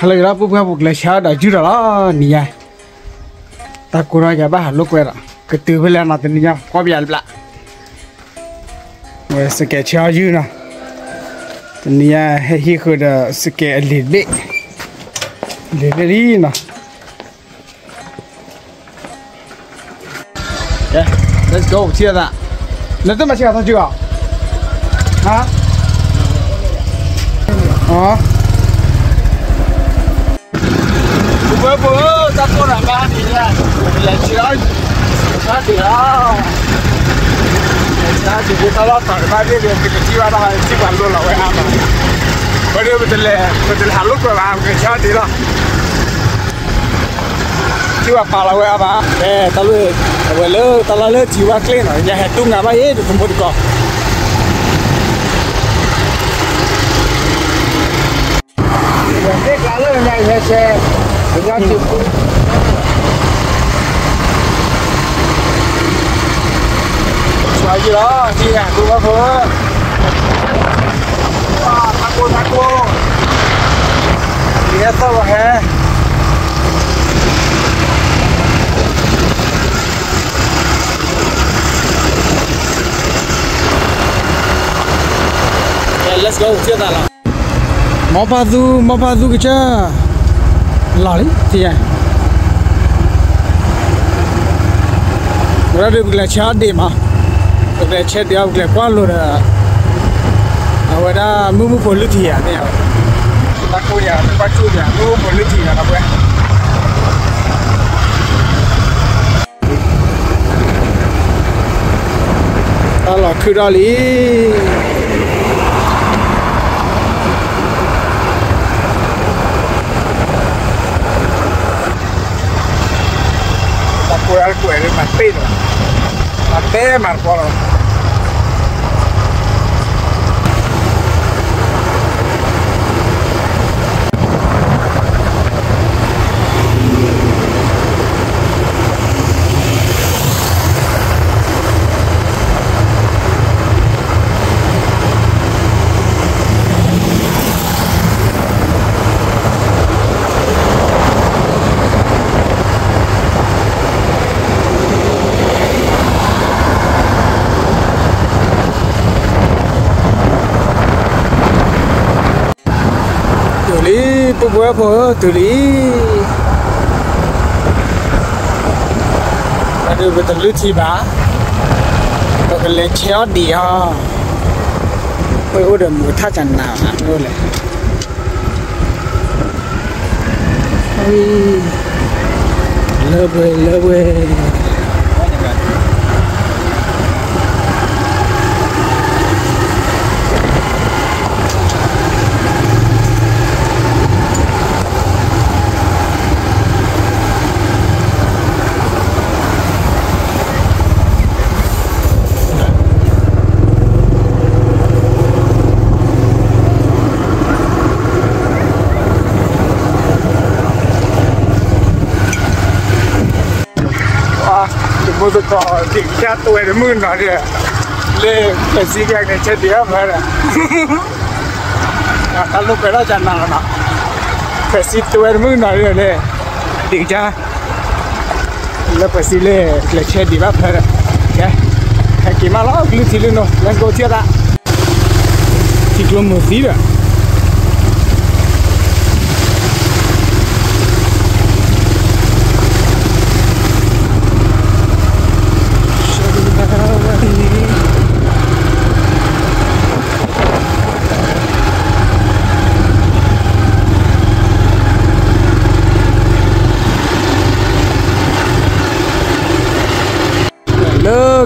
khơi đó bút ra bút lại xả đã chưa đó nè ta cố ra cái ba lúc quay rồi cái từ với lên là từ nhau qua biển lại rồi sẽ kẹt xả dư nè nè hay khơi đó sẽ kẹt liệt đi nè yeah let's go chia ra let's do mà chia ra chưa hả bữa ta có làm ba thì nha là chơi sát thì đó sát thì chúng ta lo tỏi ba đi được cái chi ba đó chi quản luôn là phải ăn mà bây giờ mình làm lúc rồi làm cái sát thì đó chi ba là phải ăn mà ta luôn bây giờ ta lo chi ba clean rồi nhà hết tung ngà ba ấy được không được co cái lá lớn này xe nhau chịu xoay gì đó chi hàng cũng có phở taco nghe sao vậy hè let's go chưa ta là mau pa du cái cha lari thì à được là chát đi mà được là chát đi được là quá luôn à vậy đó mua phần lưỡi thì à này ta coi nhà ta bắt chui nhà mua phần lưỡi thì là đâu vậy ta là cứ ra đi al cuore ma te Marco bữa phở từ lý và đưa về tận lưới chi bá và cái lấy chéo đi ha ôi ôi đừng một thắt chặt nào ăn luôn này ôi lơ bê mua được cỏ thì cha tuổi nó mươn vào kìa lên cái gì cái này chết đĩa phải là ta lúc cái đó chẳng nào nào phải xịt tuổi nó mươn vào kìa lên định cha là phải xịt lên là chết đĩa phải là cái cái gì mà nó cứ xịt lên nó let's go chia ra chỉ còn một tí nữa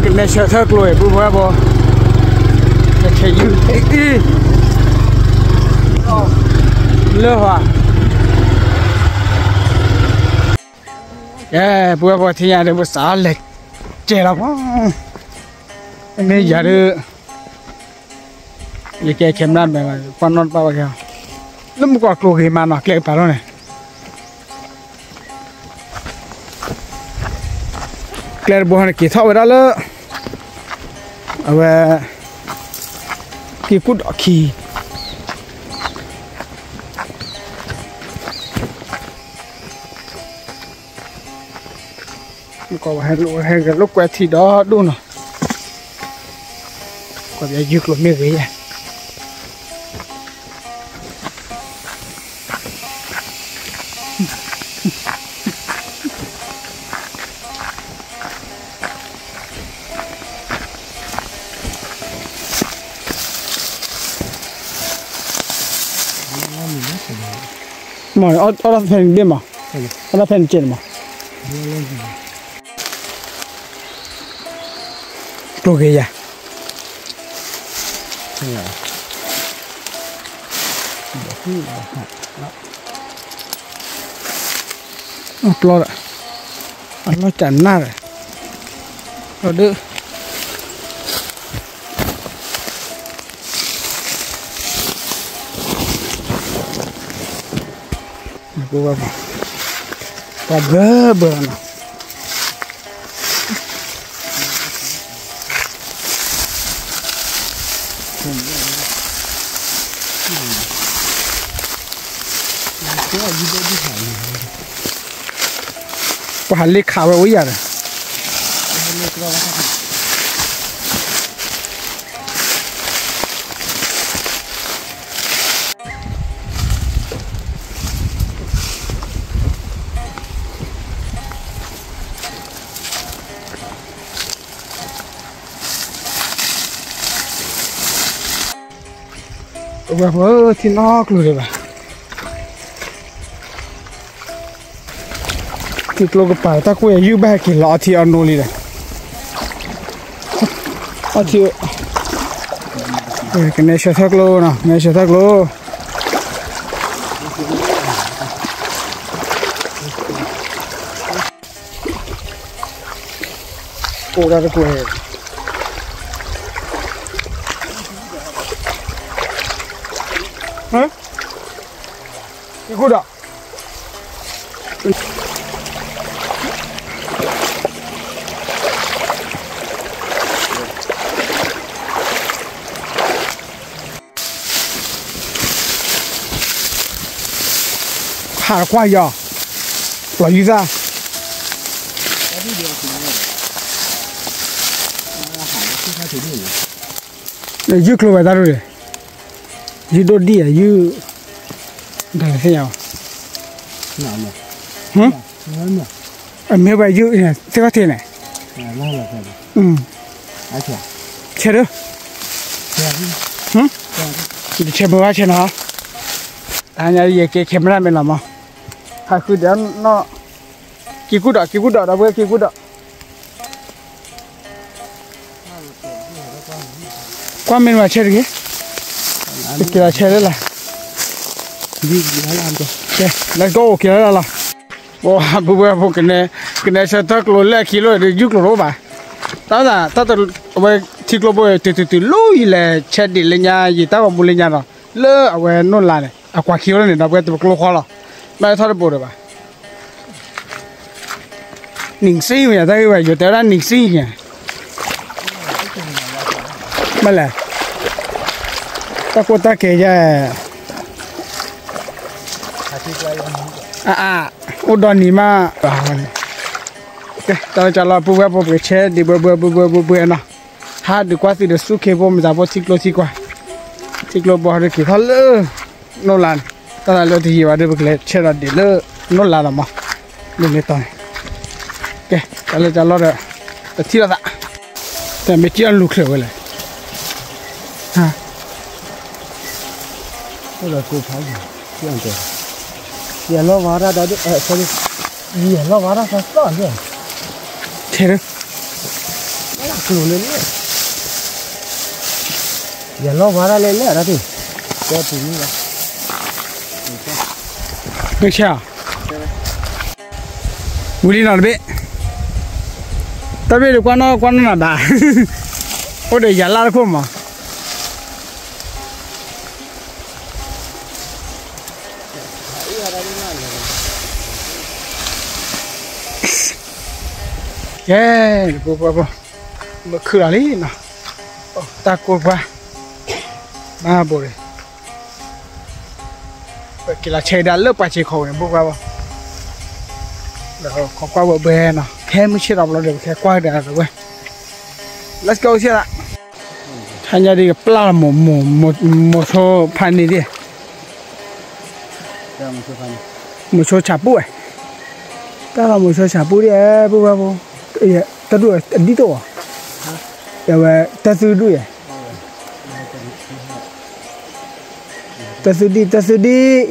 cái này sợ thật rồi bố bố cái gì đi lơ hòa bố thì nhà được bố xả lệch chết lắm này giờ được cái kem lan mà con non bao nhiêu nó một quả cua gì mà nó kẹt vào đó này kẹt bố này kỹ thuật đó lơ và cái cút đỏ kỳ có hay cái lúc quẹt thì đó đúng rồi có bây giờ luôn mấy cái mà ở đó phải đi mà ở đó phải chơi mà tôi cái gì upload nó chẳng nát rồi được cô bà bơ bơ nào có hạt lít khảo rồi vậy bà bơ thì nó luôn rồi cái lô cái bài ta quay yêu bài cái lọ thì ăn nồi này, thì cái này sẽ thắc lô nè, này sẽ thắc lô, cô ra được quay, hả? Cái cô đó. Hà qua giờ là gì ra này dư kêu ta rồi dư đốt đi à dư đây thế nào hả ở mấy bài dư này thế có tiền này chơi được hả chơi bao chơi nào anh ấy cái camera mình làm mà hai cứ để nó kia cút đỏ đâu với kia cút đỏ qua mình mà chơi được cái kia là chơi đấy là đi làm cho okay let's go kia là wow bữa cái này sẽ tắc lối lại kia rồi để giúp lối bà tao là tao về thích lối bơi từ lối là chơi đi lên nhà gì tao không lên nhà rồi lỡ ở về nôn lại này à qua kia rồi này đâu về từ lối khó rồi mà tao được bơi được bà ninh sĩ mà tao về giờ tao đang ninh sĩ nhỉ mà là tao có ta kể ra ô đòn ní mà ok tao cho là bùa bùa chơi đi bùa nào ha được qua thì được suốt khi bùa mình ra bùa xích lô bùa được kiểu khó lỡ nó làm tao là lỡ thì vào đây bùa chơi là để lỡ nó làm mà đừng để tao ok tao là cho lo rồi thì là vậyแต่ไม่เชื่อลูกเลยเลยฮะก็เลยกูพายอยู่เชื่อใจอย่าล้อวาระได้ด้วยsorryอย่าล้อวาระสักตอนเดียวเท่เลยกลัวเลยเนี่ยอย่าล้อวาระเลยเนี่ยนะที่แกปุ่นนี่ละไม่ใช่บุรีนอนเบ้ตาเบ้ดูกวนน่ะด่าโอ้เดี๋ยวอย่าลาคุ้มมาเย้ปุ๊บมาคืออะไรนะตากูว่ามาบ่เลยกินละเชยดันเลิกไปเชยเขาเนี่ยปุ๊บว่าแล้วเขาก็ว่าเบนนะ khe mới chơi đọc là được khe quay được rồi. Let's go chơi ạ. Thay nhà đi gặp là một số pan đi đi. Một số chả bụi. Ta là một số chả bụi đi bụi. Ta đuổi đi tổ. Rồi ta sư đuổi. Ta sư đi.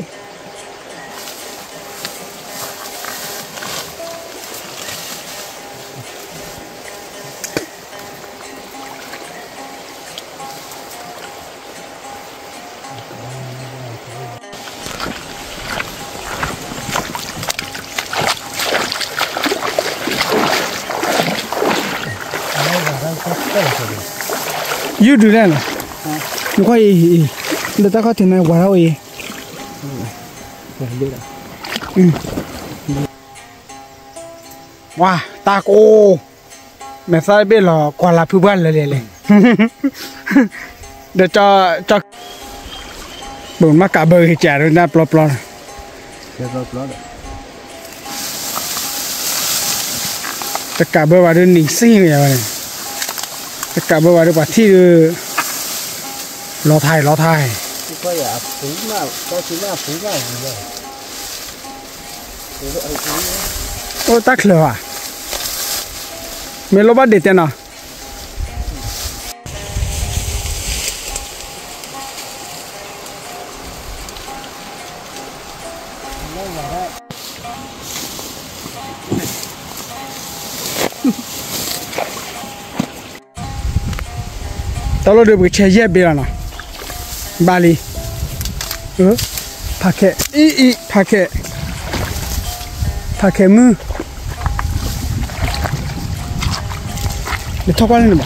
You do that. Nó có gì? Người ta có thể nói quá đâu gì? Wow, taco. Mẹ sao biết là quả là phụ banเลยđể cho bụng mắc cả bơi chả rồi na plop plop. Tất cả bơi vào đến nỉnh xí rồi này. Tất cả bơi vào đến quả thi lò thai. Ô tắc lửa à? Mấy lô bắt để tiền nào? Tao được cái chè dép bia nào? Bali. Paket. Paket mưa. Để thóc qua lên mà.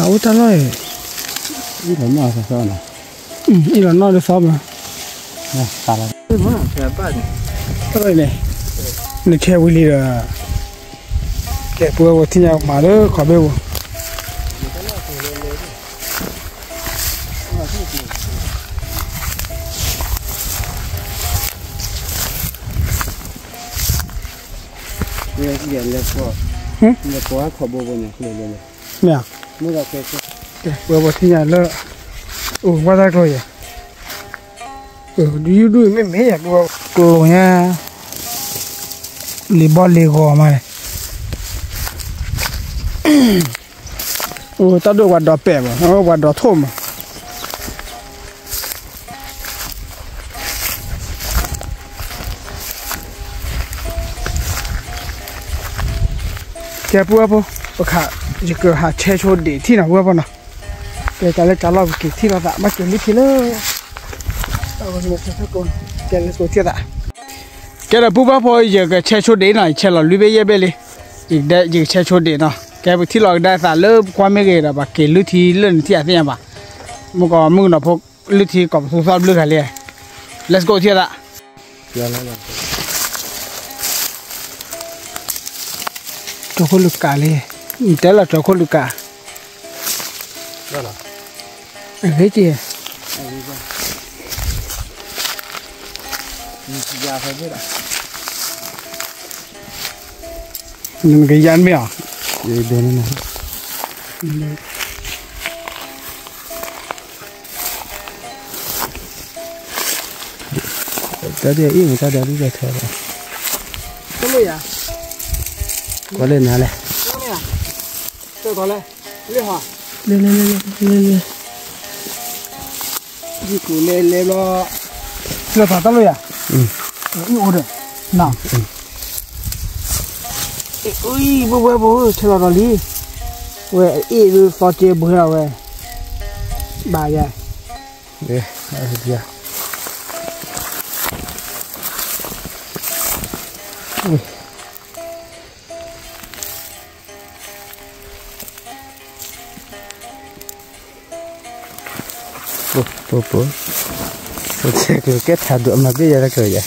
Ủa tao nói. Ý là nó sao nào? Ý là nó được sao mà? Nè, tao là. Cái này này, nó chơi vui là cái bữa thì nhau mà đó khỏi béo. Nè quá khó bố nhỉ, nè. Mới gặp cái bữa thì nhau lỡ, qua ra rồi. Đi đuôi mấy à cô nha, lì bò lì gò mà. Tao được quạt đỏ bẹp mà, nó quạt đỏ thôm mà. Cái bữa bữa, cả chỉ cứ hạt che cho để thi nào bữa bữa nào. Cái cái trả lời cái thi nào đã bắt cái lý thi nữa. Cái là bố bác thôi giờ cái che chốt đấy này che là lưới bé bé đi, giờ che chốt đấy nào cái bữa thi lò đại sản lớp qua mấy cái là bà kể lưới thi lên thi à thế mà mua có mua nó phục lưới thi có số sao lưới cái liền let's go thi ạ cho con lưới cả liền thế là cho con lưới cả cái gì nhưng cái gian mèo để nó này tới đây ít người ta đều đi về thôi rồi có lên à có lên hả này tôi có lên lên hả lên đi cụ lên lo chưa phải tao rồi à yêu được nào ui bố chơi vào đi về ít rồi sao chơi bữa nào về bà vậy để giờ bố sẽ cứ kết thả đuổi mà bây giờ là cười vậy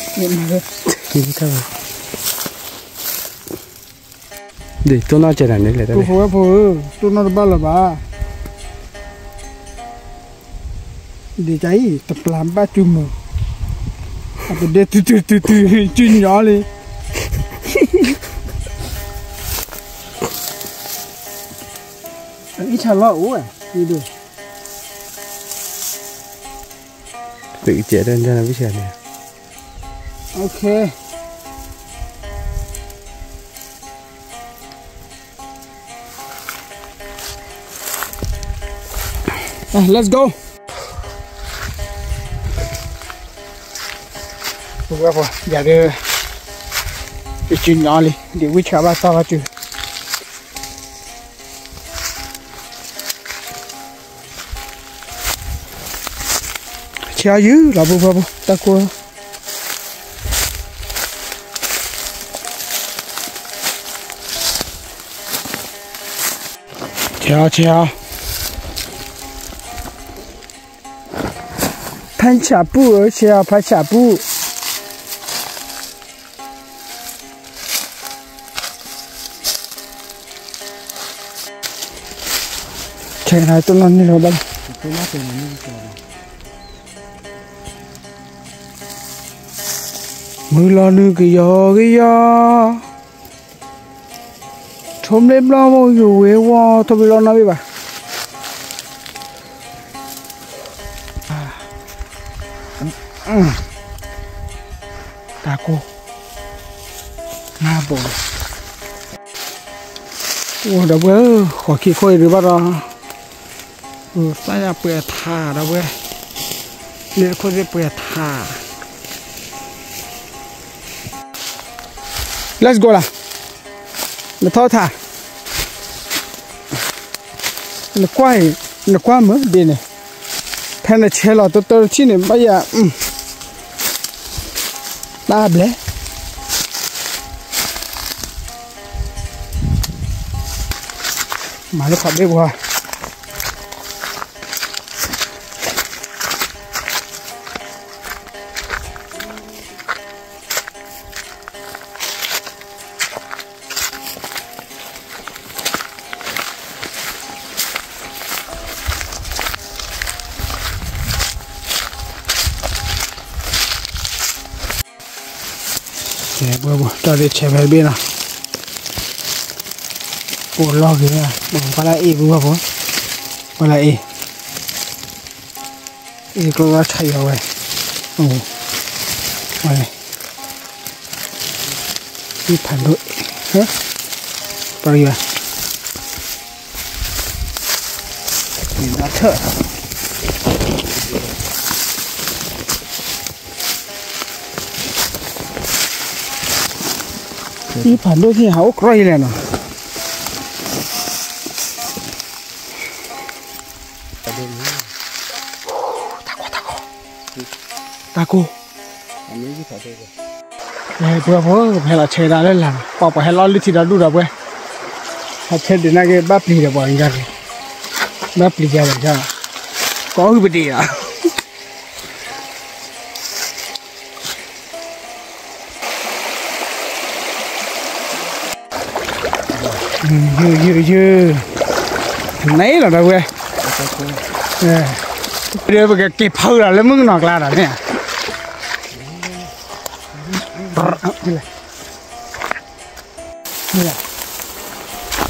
nhìn thôi để tôi nói chuyện này lại đây tôi nói bao là bà để cháy tập làm ba chùm mà để từ chuyên nhỏ đi ít chả lo ủ à đi được tự chế đơn ra là cái chuyện này ok let's go vừa vừa giờ đưa cái chuyện nhỏ đi để quý cháu ba tao chứ chia dữ là vừa ta qua chia攀卡布，而且要攀卡布。现在都弄你了吧？mưa lo nước cái gió, chôm lên lo bao nhiêu quê quá, thôi lo nói đi bà. Ta cô, na bồn, ô đâu bữa khỏi khi khơi được bao giờ, sai là bữa thà đâu bữa, nên khơi được bữa thà. Let's go là, nó thao thả, nó qua mới đi này, thế này chơi là tôi chỉ này bây giờ, ba bể, mà nó phải đi qua. Bữa cho đi chạy về bên nào, bộ lo kìa, bằng qua lại bữa qua lại có chạy rồi, này, đi phản đội, hết, bao nhiêu, mình đã thợ. Đi phản đôi thì háo cray này nè. Taco. Này vừa hay là chơi ra lên làm, bảo hay lo lít thì đã đủ rồi bữa. Hay chơi đến nay cái bắp lì là bỏ anh ra rồi. Bắp lì ra rồi sao? Có cái gì à? Dư nấy là đâu quê đưa vào cái kịp hư là lấy mức nọt la rồi nè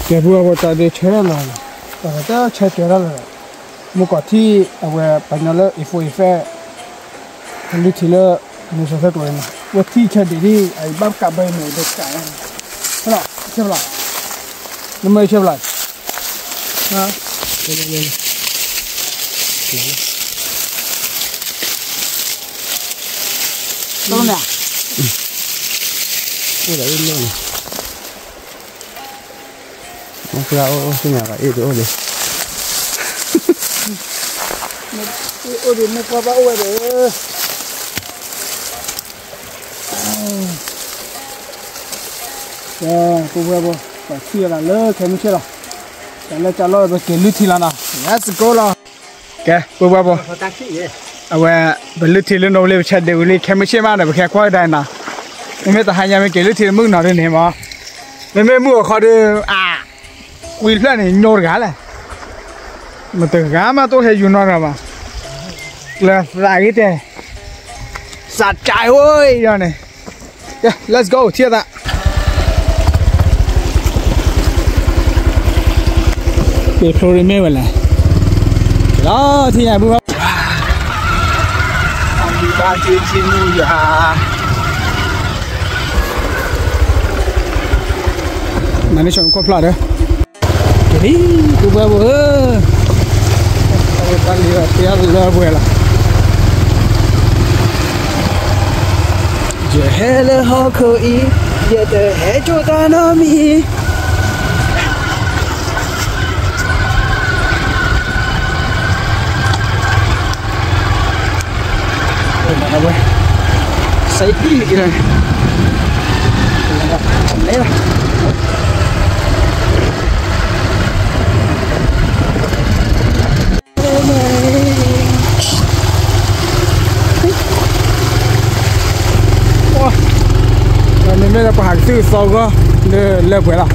cái vừa vào tại đây chơi là tại đó chơi chơi là một quả thi ở về bản nhớ là ifo lúc thì là một số thứ rồi mà thi chơi đi ấy bám cả bên này được cả thế nào xem lại nó mới xem lại đó lên đâu nè đây là in luôn nó ra ô cái nhà vậy rồi đi ô đi mua qua bao rồi đấy cô vừa vừa chia là lơ cái mới chia rồi, cái này trả lời về cái lưới thì là nào, let's go là, cái vừa vừa, à về lưới thì lên đâu lên chơi đều lên cái mới chia mà để về cái quay đây nào, em biết là hai nhà mình cái lưới thì mức nào đây này mà, mấy mua khó được à quy plan này nhồi gà này mà từ gà mà tôi thấy dùng nó rồi mà là lại cái thế sạt trái ơi rồi này yeah, let's go chia tạ để phơi mê vậy này đó thì nhà bữa đi ba chuyến xin nuôi à mà nó chọn con plot đấy đi cứ bơ bơ ta đi là tia lơ bơ là giờ hè là họ khơi giờ tới hè cho ta nó mi ôi say đi cái này lấy ra mình mới là có hàng tư sau đó lên quay là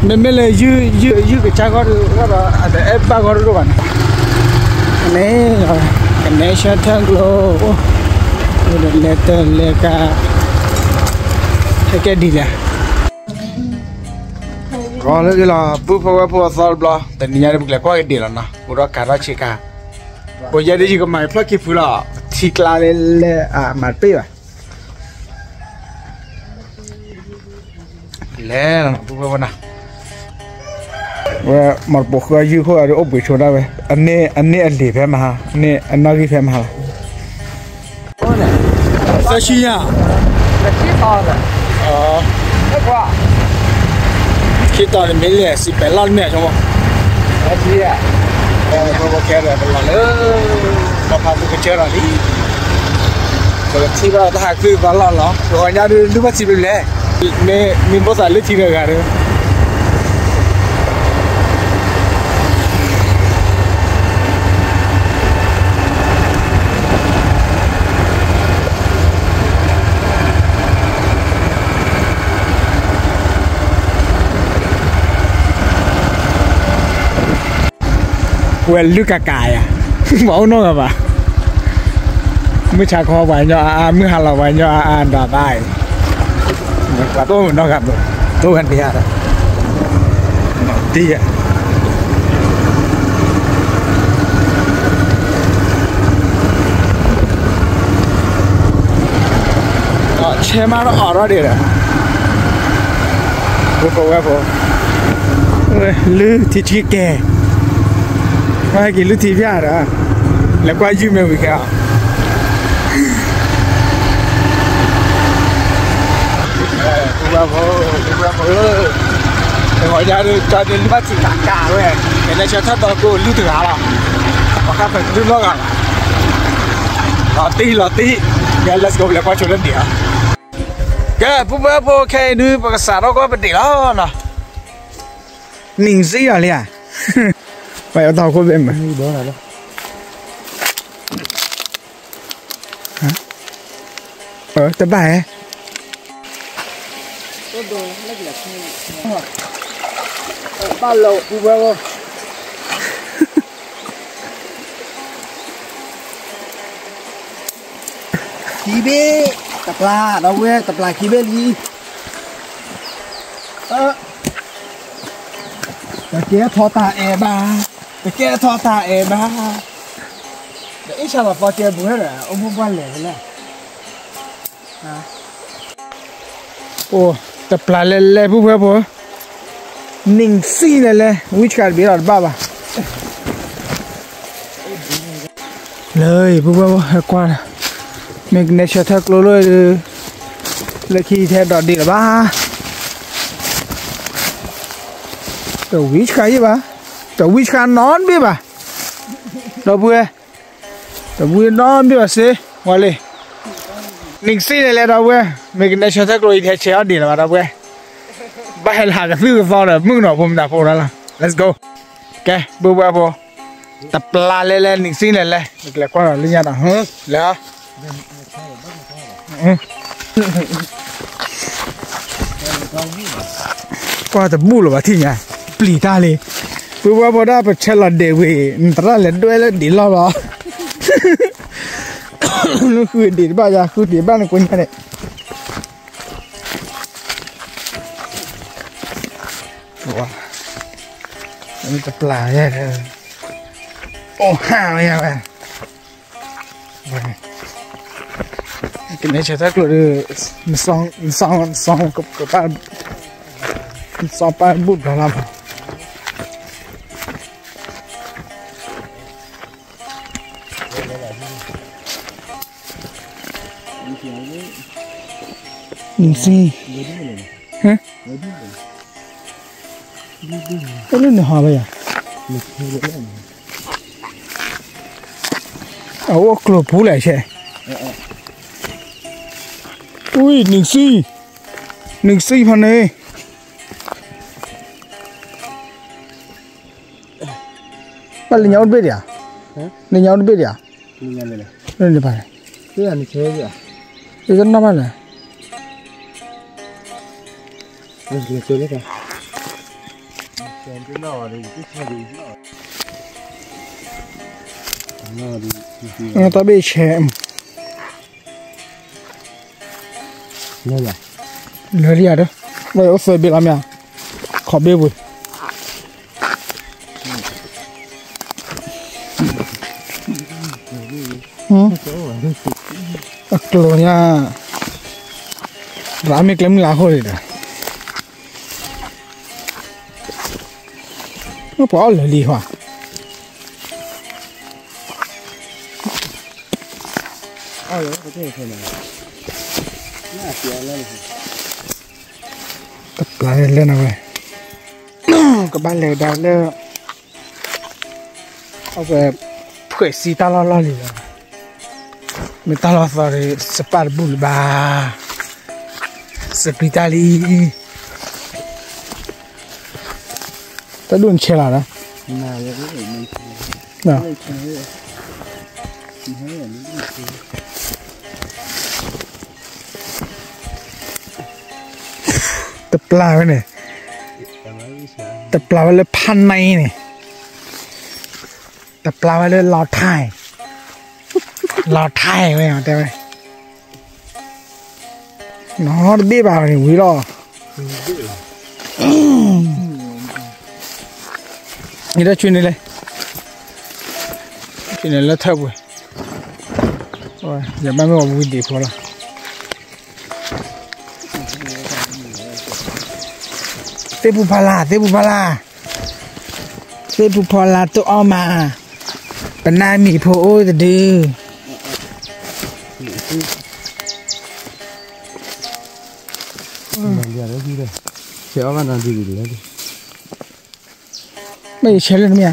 mình mới là dư cái cha có đó để ép ba có được bạn này rồi cái này sẽ thang lô rồi lên cả cái đi nè còn cái là bút sao bla tại nhà này bút lại qua cái đi là na bút đó cả đó chỉ cả bây giờ đi chỉ có máy plug cái phụ là chỉ là lên à mà bây giờ lẽ là bút vào na và một bộ cái dư khối ở ốp bị chôn ra vậy anh này lì phải mà anh nói cái phải mà sao chi nhá khi tao đến mấy lẻ xí bé lăn mẹ cho mà cái gì à có cái này bé lăn nữa có phải cái chơi là đi rồi thì vào ta cứ vào lăn lắm rồi nhà đi bắt xí bé lẻ mình bao giờ lấy thì được cả đấy quên lư cà cài à bảo nó mà mới chả có vài nhỏ mới hà là vài nhỏ đỏ bài và tôi nó gặp rồi tôi gần đi à đó đi à xe mà nó ở đó đi rồi cô lư thì chỉ kè hai cái lư thì biết à là qua dư mèo bị kẹo gọi ra cho đến bắt chỉ cả rồi cái này cho thắt vào cô lưu thử hả là và các phải lưu nó cả lọt tí nghe let's go là qua chỗ đơn địa cái bố ok nữ và xã đó có vấn đề đó nè nhìn gì à liền phải ở tàu có bên mà bữa nào đó hả tập bài ba lô bố bố khí bê tập là đâu quê tập là khí bê gì cái kia thò ta e ba cái kia thò ta e ba để sao mà phò chơi bữa rồi ông không quan lệ này ô tập là lệ bữa bữa ninh xì lệ which card biết rồi ba lời bữa qua mình này sẽ thật lôi là khi theo đọt đi là ba tàu which cái gì ba tàu which cái nón biết ba tàu bùi nón biết ba xí ngoài đi ninh xí này là đâu bùi mình này sẽ thật lôi theo chéo đi là đâu bùi ba hay là cái thứ vào là mưng nọผมđã phô ra là let's go ok bùi tập la lên ninh xí này lên là qua rồi lên nhà nào hả là qua tập bu rồi thì nhỉ pli ta đi bữa qua bữa đó phải chơi là để về ta là đuôi là đi lo đó nó cứ đi bao giờ cứ đi bao nhiêu quân cái này wow nó tập là vậy ô ha vậy vậy cái này sẽ rất là xong cái ba xong ba bút đó làm nhìn gì hả cái lúc này họ bây giờ ở ô cửa phủ lại chứ ui nương si phần này bạn lấy nhau biết à lấy nhau biết à lấy đi phải cái này chơi gì à cái con năm này mình chơi đấy cả chơi cái nào thì cái chơi gì nào nó ta bị chém đây là lười đi à đó bây giờ phải bị làm gì khó biết vui Aklo nha Rame claim la ho rồi nó bỏ lười đi hoa rồi có thể thôi mà nó tiền lên tập lại lên nào vậy các bạn lấy đào lên ok phải xí ta lo đi mình ta lo phải separ bul ba sepitali ta đun chơi là đó nào vậy cái mình nào tập la vậy này tập la vậy là pan này này tập la vậy là lò thai vậy mà tao nó biết vào thì quý lo như đó chuyện này đây chuyện này là thơm rồi giờ ba mươi một đi thôi là tê bù pha la tụi ông mà bên này mì phô ôi từ làm gì đấy đây chéo vào làm gì đấy đi bây giờ chéo lên mẹ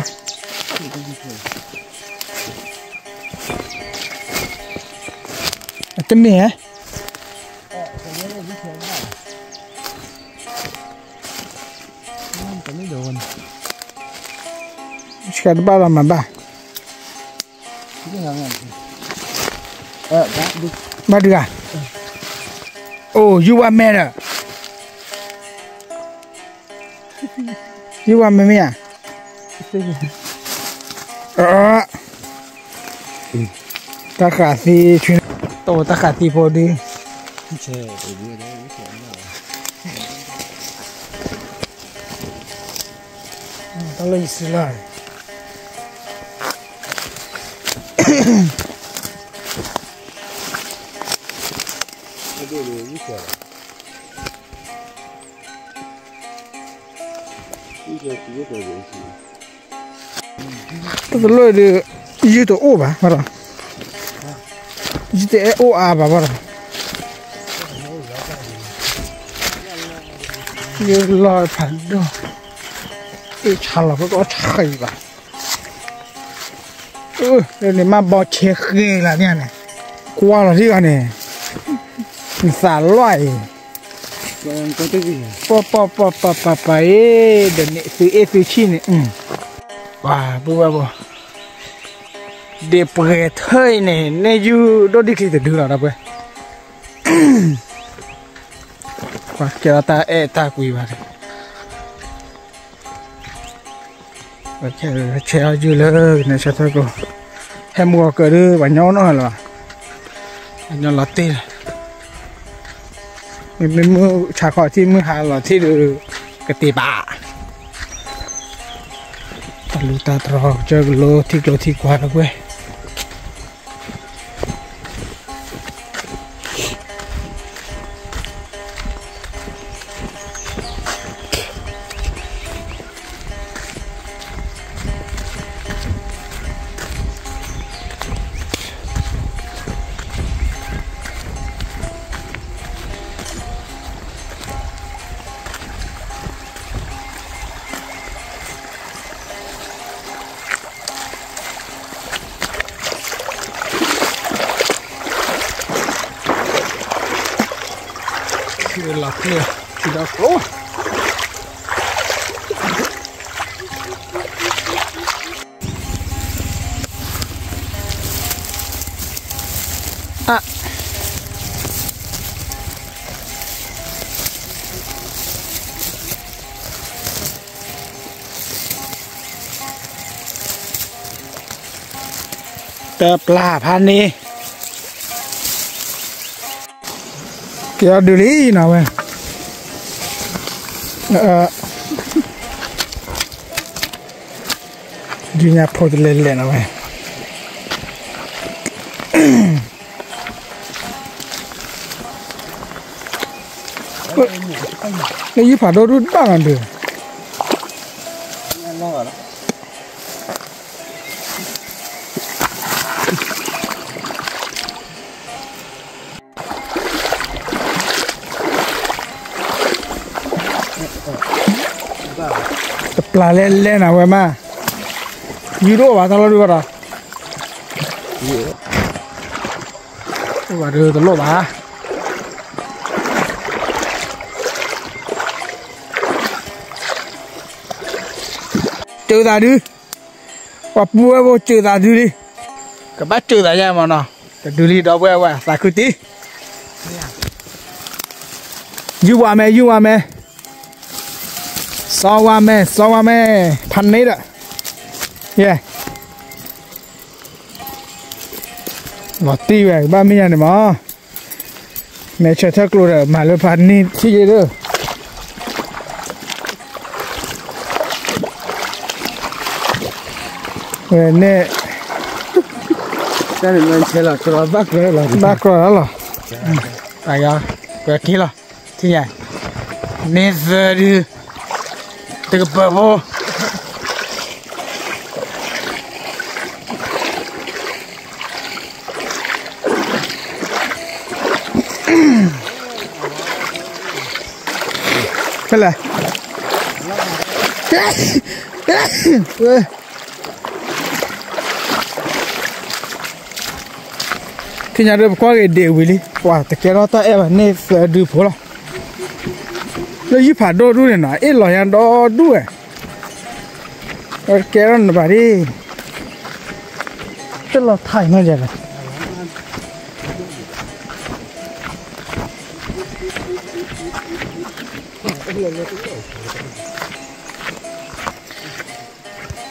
tên mẹ cái ba làm mà ba ba được à oh you want me à you want me à ta khả thi chuyên tổ ta khả thi vô đi ta lấy xí lại tôi lôi được như tổ ô bà rồi như thế ô à bà rồi như lôi phản đâu cái chả là có chạy bà đây này mà bỏ chết ghê là nha này qua là gì cả này xả loại có cái gì pa để nè từ chi này wow bữa để bể thôi này này you đâu đi khi từ đưa ra vậy và kia ta ta quỳ vào ok treo dư lơ này sao thôi cô em mua cờ đưa và nhỏ nó là nhỏ lót tê mình mua trà khỏi thì mua hàng là thì được cái tê bạ lu ta trò chơi lô thì qua được quê là kia thì đã có tờ pla pan đi kia đưa lý nào vậy dunia pod lele nào vậy cái gì phải đâu rút bao ăn được pla lele nào vậy mà euro vào tao đưa vào và đưa tao lô bà trừ ta đi và bua vô trừ ta đi các bác trừ ta nha mà nó đưa đi đâu về về ta cứ tí you want me so me pan nấy đó yeah lọt ti về 30 này mà mẹ chơi thắc luôn rồi mà lỡ pan ní chi gì đó về nè cái này mình chơi là cho bác rồi đó à ya về kia là thì nhỉ nè giờ đi từ bờ vô cái này thì nhà được qua cái đều đi qua tất cả nó ta em nên đưa phố rồi nó giúp phá đồ đu này nè ít loại hàng đồ đu cái đó là bà đi rất là thay nó vậy này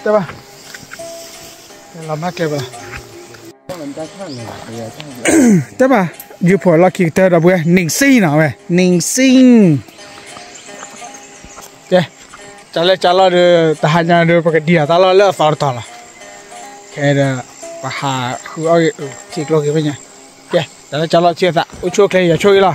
đây ba làm mát kẹp rồi đây ba dù phải là kỹ thuật đâu vậy ninh sinh nào vậy ninh sinh trả lời được ta nhà được cái dia ta lo phá ta là cái đó bà hà cứ ở chỉ lo cái bên nhà trả lời chia tạ ôi chua cái giờ chui là